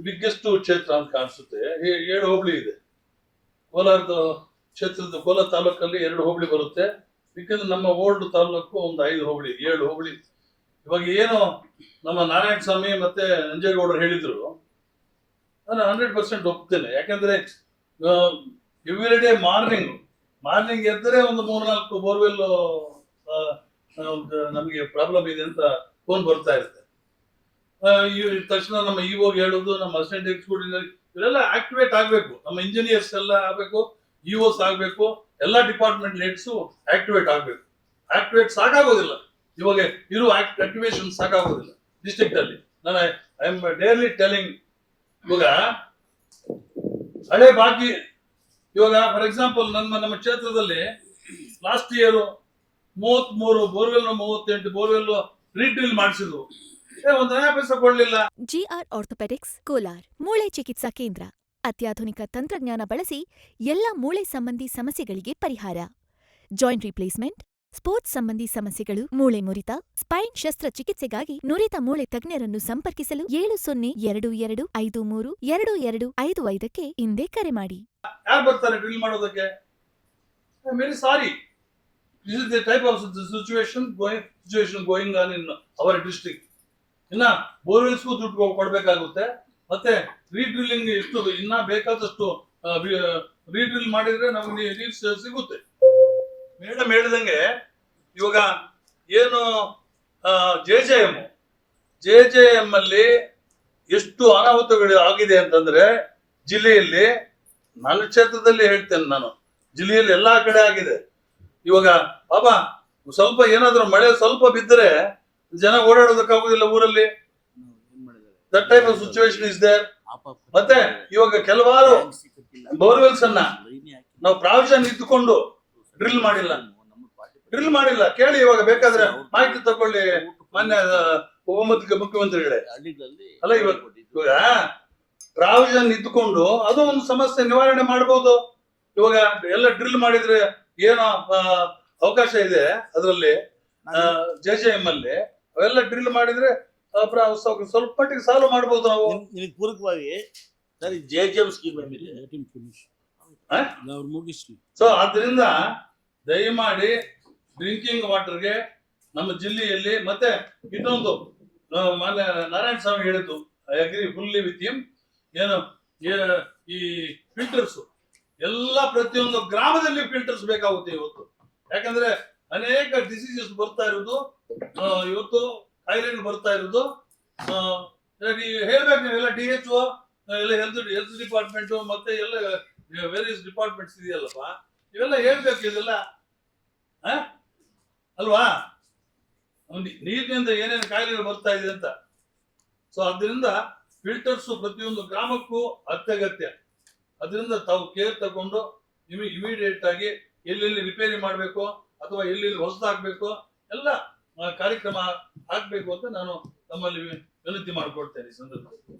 Biggest ಕ್ಷೇತ್ರ ಅಂತ ಕಾಣಿಸುತ್ತೆ. 7 ಹೋಬಳಿ ಇದೆ. ಕೋಲಾರದ ಕ್ಷೇತ್ರದ ಕೋಲಾರ ತಾಲೂಕಲ್ಲಿ 2 ಹೋಬಳಿ ಬರುತ್ತೆ. ಯಾಕಂದ್ರೆ ನಮ್ಮ ಓಲ್ಡ್ ತಾಲೂಕು ಒಂದು 5 ಹೋಬಳಿ, 7 ಹೋಬಳಿ. ಇವಾಗ ಏನು ನಮ್ಮ ನಾರಾಯಣ ಸ್ವಾಮಿ ಮತ್ತೆ ನಂಜೇಗೌಡರು ಹೇಳಿದ್ರು, ನಾನು 100% ಒಪ್ತೇನೆ. ಯಾಕಂದ್ರೆ ಎವ್ರಿ ಡೇ ಮಾರ್ನಿಂಗ್ ಎದ್ದರೆ ಒಂದು 3-4 ಬೋರ್ವೆಲ್ ನಮಗೆ ಪ್ರಾಬ್ಲಮ್ ಇದೆ ಅಂತ ಫೋನ್ ಬರ್ತಾ ಇರುತ್ತೆ. ತಕ್ಷಣ ನಮ್ಮ ಇಒಗೆ ಹೇಳೋದು, ನಮ್ಮ ಅಸಿಸ್ಟೆಂಟ್ ಎಕ್ಸಿಕ್ಯೂಟಿವ್ ಇವರೆಲ್ಲ ಆಕ್ಟಿವೇಟ್ ಆಗ್ಬೇಕು. ನಮ್ಮ ಇಂಜಿನಿಯರ್ಸ್ ಎಲ್ಲ ಆಗ್ಬೇಕು, ಇಒಸ್ ಆಗ್ಬೇಕು, ಎಲ್ಲಾ ಡಿಪಾರ್ಟ್ಮೆಂಟ್ ಹೆಡ್ಸ್ ಆಕ್ಟಿವೇಟ್ ಆಗ್ಬೇಕು. ಆಕ್ಟಿವೇಟ್ ಸಾಕಾಗೋದಿಲ್ಲ, ಇವಾಗ ಇರೋ ಆಕ್ಟಿವೇಶನ್ ಸಾಕಾಗೋದಿಲ್ಲ ಡಿಸ್ಟ್ರಿಕ್ಟ್ ಅಲ್ಲಿ. ನಾನು ಐ ಆಮ್ ಡೇರ್ಲಿ ಟೆಲಿಂಗ್. ಇವಾಗ ಹಳೆ ಬಾಕಿ, ಇವಾಗ ಫಾರ್ ಎಕ್ಸಾಂಪಲ್ ನಮ್ಮ ಕ್ಷೇತ್ರದಲ್ಲಿ ಲಾಸ್ಟ್ ಇಯರ್ 33 ಬೋರ್ವೆಲ್ 38 ಬೋರ್ವೆಲ್ ರೀಡ್ರಿಲ್ ಮಾಡಿಸಿದ್ರು. ಒಂದು ನಯ ಪೈಸೆ ಕೊಡ್ಲಿಲ್ಲ. ಜಿಆರ್ ಆರ್ಥೋಪೆಡಿಕ್ಸ್ ಕೋಲಾರ್ ಮೂಳೆ ಚಿಕಿತ್ಸಾ ಕೇಂದ್ರ. ಅತ್ಯಾಧುನಿಕ ತಂತ್ರಜ್ಞಾನ ಬಳಸಿ ಎಲ್ಲ ಮೂಳೆ ಸಂಬಂಧಿ ಸಮಸ್ಯೆಗಳಿಗೆ ಪರಿಹಾರ. ಜಾಯಿಂಟ್ ರಿಪ್ಲೇಸ್ಮೆಂಟ್, ಸ್ಪೋರ್ಟ್ಸ್ ಸಂಬಂಧಿ ಸಮಸ್ಯೆಗಳು, ಮೂಳೆ ಮುರಿತ, ಸ್ಪೈನ್ ಶಸ್ತ್ರಚಿಕಿತ್ಸೆಗಾಗಿ ನುರಿತ ಮೂಳೆ ತಜ್ಞರನ್ನು ಸಂಪರ್ಕಿಸಲು 7022532255ಕ್ಕೆ ಇಂದೇ ಕರೆ ಮಾಡಿ. ಯಾರು ಬರ್ತಾರೆ ಡ್ರಿಲ್ ಮಾಡೋದಕ್ಕೆ? Very sorry, this is the type of situation going on in our district. ಇನ್ನ ಬೋರ್ವೆಲ್ಸ್ಗೂ ದುಡ್ಡು ಕೊಡ್ಬೇಕಾಗುತ್ತೆ. ಮತ್ತೆ ರೀಡ್ರಿಲ್ಲಿಂಗ್ ಎಷ್ಟು ಇನ್ನ ಬೇಕಾದಷ್ಟು ರೀಡ್ರಿಲ್ ಮಾಡಿದ್ರೆ ನಮಗೆ ನೀರು ಸಿಗುತ್ತೆ. ಮೇಡಮ್ ಹೇಳಿದಂಗೆ ಇವಾಗ ಏನು ಜೆ.ಜೆ.ಎಂ ಅಲ್ಲಿ ಎಷ್ಟು ಅನಾಹುತಗಳು ಆಗಿದೆ ಅಂತಂದ್ರೆ, ಜಿಲ್ಲೆಯಲ್ಲಿ, ನನ್ನ ಕ್ಷೇತ್ರದಲ್ಲಿ ಹೇಳ್ತೇನೆ ನಾನು, ಜಿಲ್ಲೆಯಲ್ಲಿ ಎಲ್ಲಾ ಕಡೆ ಆಗಿದೆ. ಇವಾಗ ಪಾಪ ಸ್ವಲ್ಪ ಏನಾದ್ರೂ ಮಳೆ ಸ್ವಲ್ಪ ಬಿದ್ದರೆ ಜನ ಓಡಾಡೋದಕ್ಕಾಗೋದಿಲ್ಲ ಊರಲ್ಲಿ. That type of situation is there. ಮತ್ತೆ ಇವಾಗ ಕೆಲವಾರು ಬೋರ್ವೆಲ್ಸ್ ಅನ್ನ ನಾವು ಪ್ರಾವಿಷನ್ ಇದ್ದುಕೊಂಡು ಡ್ರಿಲ್ ಮಾಡಿಲ್ಲ. ಕೇಳಿ, ಇವಾಗ ಬೇಕಾದ್ರೆ ಮಾಹಿತಿ ತಗೊಳ್ಳಿ. ಮಾನ್ಯ ಮುಖ್ಯಮಂತ್ರಿಗಳೇ, ಅಲ್ಲ ಇವಾಗ ಪ್ರಾವಿಷನ್ ಇದ್ದುಕೊಂಡು ಅದು ಒಂದು ಸಮಸ್ಯೆ ನಿವಾರಣೆ ಮಾಡಬಹುದು. ಇವಾಗ ಎಲ್ಲ ಡ್ರಿಲ್ ಮಾಡಿದ್ರೆ ಏನೋ ಅವಕಾಶ ಇದೆ ಅದರಲ್ಲಿ. ಜೆ.ಜೆ.ಎಂ ಅಲ್ಲಿ ಅವೆಲ್ಲ ಡ್ರಿಲ್ ಮಾಡಿದ್ರೆ ಸ್ವಲ್ಪ ಮಟ್ಟಿಗೆ ಸಾಲ್ವ್ ಮಾಡಬಹುದು ನಾವು. ಪೂರಕವಾಗಿ ಸರಿ ಜೆ.ಜೆ.ಎಂ ಸ್ಕೀಮ್ ಸೊ ಆದ್ರಿಂದ ದಯಮಾಡಿ ಡ್ರಿಂಕಿಂಗ್ ವಾಟರ್ಗೆ ನಮ್ಮ ಜಿಲ್ಲೆಯಲ್ಲಿ, ಮತ್ತೆ ಇನ್ನೊಂದು ಮಾನ್ಯ ನಾರಾಯಣ ಸ್ವಾಮಿ ಹೇಳಿದ್ದು, I agree fully with him. ಏನು ಈ ಫಿಲ್ಟರ್ಸ್ ಎಲ್ಲ ಪ್ರತಿಯೊಂದು ಗ್ರಾಮದಲ್ಲಿ ಫಿಲ್ಟರ್ಸ್ ಬೇಕಾಗುತ್ತೆ ಇವತ್ತು. ಯಾಕಂದ್ರೆ ಅನೇಕ ಡಿಸೀಸಸ್ ಬರ್ತಾ ಇರೋದು, ಇವತ್ತು ಕಾಯಿಲೆಗಳು ಬರ್ತಾ ಇರೋದು. ಹೇಳ್ಬೇಕು ನೀವೆಲ್ಲ DHO ಎಲ್ಲ ಹೆಲ್ತ್ ಡಿಪಾರ್ಟ್ಮೆಂಟ್ ಮತ್ತೆ ಎಲ್ಲ ವೇರಿಯಸ್ ಡಿಪಾರ್ಟ್ಮೆಂಟ್ಸ್ ಇದೆಯಲ್ಲಪ್ಪ, ಇವೆಲ್ಲ ಹೇಳ್ಬೇಕು ಇದೆಲ್ಲ ಅಲ್ವಾ? ನೀರಿನಿಂದ ಏನೇನು ಕಾಯಿಲೆಗಳು ಬರ್ತಾ ಇದೆ ಅಂತ. ಸೊ ಅದರಿಂದ ಫಿಲ್ಟರ್ಸ್ ಪ್ರತಿಯೊಂದು ಗ್ರಾಮಕ್ಕೂ ಅತ್ಯಗತ್ಯ. ಅದರಿಂದ ತಾವು ಕೇರ್ ತಗೊಂಡು ಇಮಿಡಿಯೇಟ್ ಆಗಿ ಎಲ್ಲೆಲ್ಲಿ ರಿಪೇರಿ ಮಾಡಬೇಕು ಅಥವಾ ಎಲ್ಲೆಲ್ಲಿ ಹೊಸದಾಗಬೇಕು ಎಲ್ಲ ಕಾರ್ಯಕ್ರಮ ಆಗ್ಬೇಕು ಅಂತ ನಾನು ತಮ್ಮಲ್ಲಿ ವಿನಂತಿ ಮಾಡಿಕೊಳ್ತೇನೆ ಈ ಸಂದರ್ಭದಲ್ಲಿ.